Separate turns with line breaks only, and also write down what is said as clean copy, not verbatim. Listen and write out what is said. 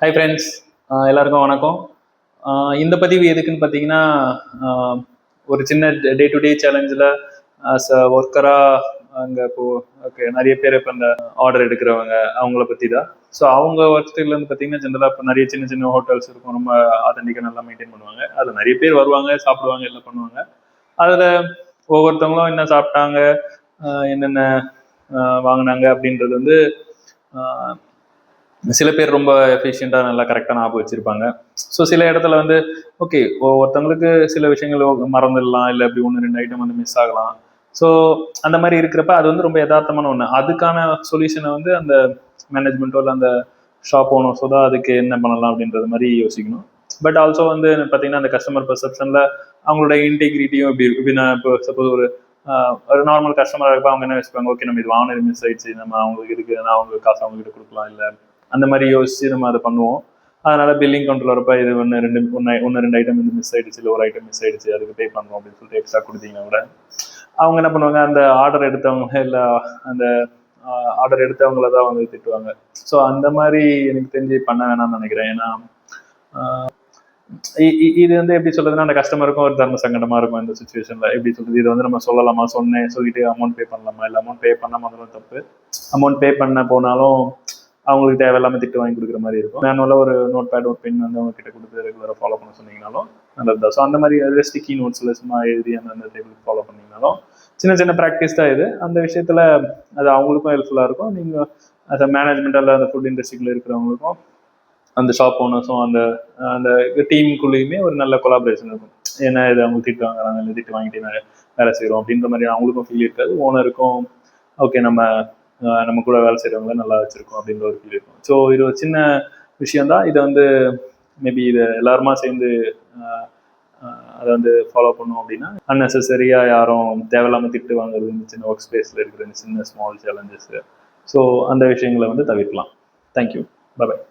Hi friends, எல்லாருக்கும் வணக்கம். இந்த பதிவு எதுக்குன்னு பார்த்தீங்கன்னா, ஒரு சின்ன day to day சேலஞ்சில் as a ஒர்க்கராக அங்கே ஓகே நிறைய பேர் இப்போ இந்த ஆர்டர் எடுக்கிறவங்க அவங்கள பற்றி தான். ஸோ அவங்க ஒர்க்ஸ்டைலேருந்து பார்த்தீங்கன்னா ஜென்ரலாக இப்போ நிறைய சின்ன சின்ன ஹோட்டல்ஸ் இருக்கும், ரொம்ப ஆத்தென்டிக்காக நல்லா மெயின்டைன் பண்ணுவாங்க. அதில் நிறைய பேர் வருவாங்க, சாப்பிடுவாங்க, எல்லாம் பண்ணுவாங்க. அதில் ஒவ்வொருத்தவங்களும் என்ன சாப்பிட்டாங்க, என்னென்ன வாங்கினாங்க அப்படின்றது வந்து சில பேர் ரொம்ப எஃபிஷியண்டாக நல்லா கரெக்டாக ஞாபகம் வச்சுருப்பாங்க. ஸோ சில இடத்துல வந்து ஓகே ஒருத்தவங்களுக்கு சில விஷயங்கள் மறந்துடலாம், இல்லை அப்படி ஒன்று ரெண்டு ஐட்டம் வந்து மிஸ் ஆகலாம். ஸோ அந்த மாதிரி இருக்கிறப்ப அது வந்து ரொம்ப யதார்த்தமான ஒன்று. அதுக்கான சொல்யூஷனை வந்து அந்த மேனேஜ்மெண்ட்டோ இல்லை அந்த ஷாப் ஓனர்ஸோ தான் அதுக்கு என்ன பண்ணலாம் அப்படின்றது மாதிரி யோசிக்கணும். பட் ஆல்சோ வந்து பார்த்தீங்கன்னா அந்த கஸ்டமர் பெர்செப்ஷனில் அவங்களோட இன்டெகிரிட்டியும் இப்படி நான் இப்போ சப்போஸ் ஒரு நார்மல் கஸ்டமராக இருப்பா அவங்க என்ன வச்சுப்பாங்க, ஓகே நம்ம இது வாங்கினது மிஸ் ஆயிடுச்சு, நம்ம அவங்களுக்கு இருக்கு, நான் அவங்களுக்கு காசு அவங்ககிட்ட கொடுக்கலாம், இல்லை அந்த மாதிரி யோசிச்சு நம்ம அதை பண்ணுவோம். அதனால பில்லிங் கவுண்டர் வரப்ப இது ஒன்று ரெண்டு ஐட்டம் வந்து மிஸ் ஆயிடுச்சு, இல்லை ஒரு ஐட்டம் மிஸ் ஆயிடுச்சு, அதுக்கு பே பண்ணுவோம் அப்படின்னு சொல்லிட்டு எக்ஸ்ட்ரா கொடுத்தீங்கன்னா கூட அவங்க என்ன பண்ணுவாங்க, அந்த ஆர்டர் எடுத்தவங்க இல்லை அந்த ஆர்டர் எடுத்தவங்கள தான் வந்து திட்டுவாங்க. ஸோ அந்த மாதிரி எனக்கு தெரிஞ்சு பண்ண வேணாம்னு நினைக்கிறேன். ஏன்னா இது வந்து எப்படி சொல்றதுன்னா அந்த கஸ்டமருக்கும் ஒரு தர்ம சங்கடமா இருக்கும் இந்த சுச்சுவேஷன்ல. எப்படி சொல்றது, இது வந்து நம்ம சொல்லலாமா, சொல்லிட்டு அமௌண்ட் பே பண்ணலாமா, இல்லை அமௌண்ட் பே பண்ணாம அதெல்லாம் தப்பு. அமௌண்ட் பே பண்ண போனாலும் அவங்களுக்கு தேவையில்லாமல் திட்டு வாங்கி கொடுக்குற மாதிரி இருக்கும். மேனுவலாக ஒரு நோட் பேட் ஒரு பென் வந்து அவங்க கிட்ட கொடுத்து ரெகுலராக ஃபாலோ பண்ண சொன்னீங்கனாலும் நல்லது தான். ஸோ அந்த மாதிரி ஸ்டிக்கி நோட்ஸில் சும்மா எழுதி அந்த டேபிள் ஃபாலோ பண்ணிங்கனாலும் சின்ன சின்ன ப்ராக்டிஸ் தான் இது. அந்த விஷயத்தில் அது அவங்களுக்கும் ஹெல்ப்ஃபுல்லாக இருக்கும். நீங்கள் அந்த மேனேஜ்மெண்ட்டில் அந்த ஃபுட் இண்டஸ்ட்ரியில் இருக்கிறவங்களுக்கும் அந்த ஷாப் ஓனர்ஸும் அந்த அந்த டீமுக்குள்ளேயுமே ஒரு நல்ல கொலாபரேஷன் இருக்கும். ஏன்னா இது அவங்க திட்டு வாங்குறாங்க, இல்லை திட்டு வாங்கிட்டு வேலை செய்கிறோம் அப்படின்ற மாதிரி அவங்களுக்கும் ஃபீல் இருக்காது. ஓனருக்கும் ஓகே நம்ம கூட வேலை செய்கிறவங்கள நல்லா வச்சுருக்கோம் அப்படின்ற ஒரு ஃபீல் இருக்கும். ஸோ இது ஒரு சின்ன விஷயந்தான். இதை வந்து மேபி இதை எல்லாருமா சேர்ந்து அதை வந்து ஃபாலோ பண்ணோம் அப்படின்னா அன்னெசரியாக யாரும் தேவையில்லாமல் திட்டு வாங்குறது, இந்த சின்ன ஒர்க் ஸ்பேஸில் இருக்கிற இந்த சின்ன ஸ்மால் சேலஞ்சஸ், ஸோ அந்த விஷயங்களை வந்து தவிர்க்கலாம். தேங்க்யூ, பாய்.